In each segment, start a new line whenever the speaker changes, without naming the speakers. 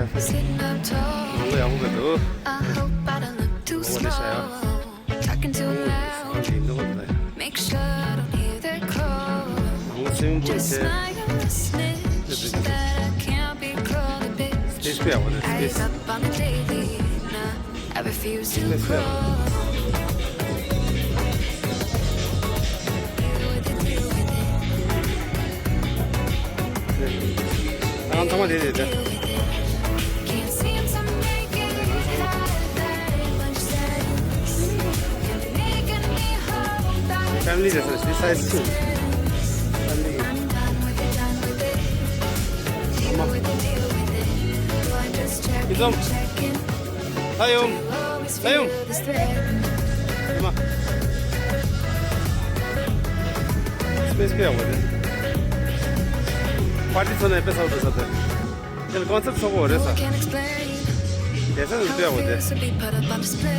Sitting up tall,
뭔가 야구가도
I hope I don't look too small. Talking too loud, make sure I don't hear their call. Just smile and snitch that I can't be called a bitch. Eyes up on the daily, nah, I refuse to crawl. Deal with it.
한 통만 내야 돼.
Can't seem to make it have that much sense. You're making me hold back.
패밀리 됐어. 사이즈 2. 패밀리.
I'm done with it. Deal with it. Do I just check
이점.
in?
사용.
Always
사용.
feel this thread.
이마. 스페이스 야구거든. 파티션에 에피소드 사다. 그 컨셉 속고 그래서.
Can't explain
대선은
how
또
it
야구거든.
feels to be put up on display.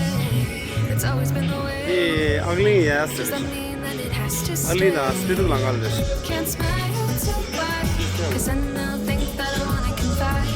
It's always been the way.
이 어글링이 야스.
Does that mean that it has to stay?
알리나 스피드를 안 갈래.
Can't smile too wide, 'cause then they'll think that I wanna confide.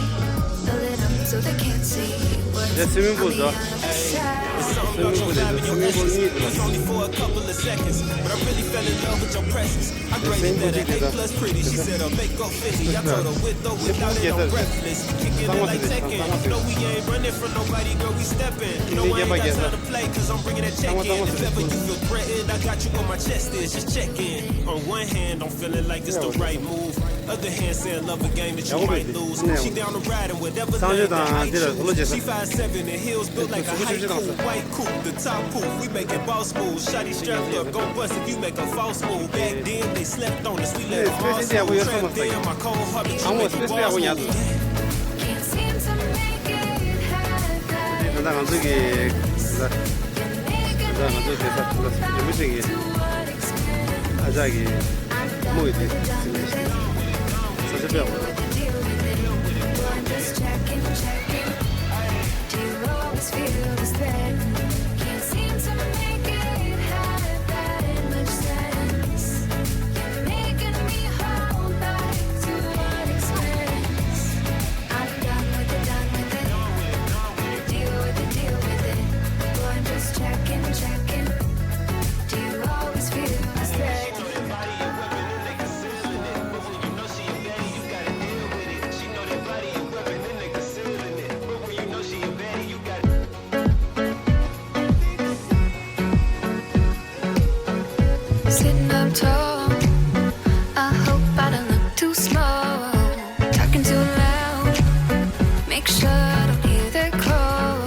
Fill it up so they can't see what's
내
on
스위밍풀이죠.
the other side.
스위밍풀에서 스위밍풀이 들어갔어.
only for a couple of seconds, but I really fell in love with your presence. I graded that an A plus pretty. She said her makeup fitty. I told her with or without it, I'm breathless. Kicking it like Tekken. No, we ain't running from nobody, girl, we stepping. No, I ain't got time to play, 'cause I'm bringing that check in. If ever you feel threatened, I got you on my chest, is just check in. On one hand, I'm feeling like it's the right move. Other hand, saying love a game that you might lose. She down to ride and whatever lane that I choose. She 5'7" and heels built like a high school. White coupe, the top poop, we make it boss moves. Shotty strapped up, gon' bust if you make a false move. Back then they slept on us, we let them all
스페이스 야구
slow.
여섯
Trapped in my cold heart, but you
아무
make it
스페이스
boss
야구
move.
야구.
Can't seem to make it have that.
나 감독이 나 감독 대사 불렀어. 무슨이
To what extent?
아자기
I'm done
뭐이지?
with it.
사실
Deal with it. Do I just check in? Do you always feel this thread? Can't seem to make it have that much sense. You're making me hold back to what expense? I'm done with it. Deal with it. Do I just check in? Do you always feel this thread? Sitting up tall, I hope I don't look too small. Talking too loud, make sure I don't hear their call.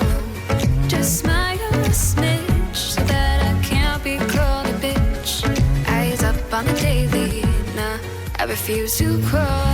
Just smile and snitch so that I can't be called a bitch. Eyes up on the daily, nah, I refuse to crawl.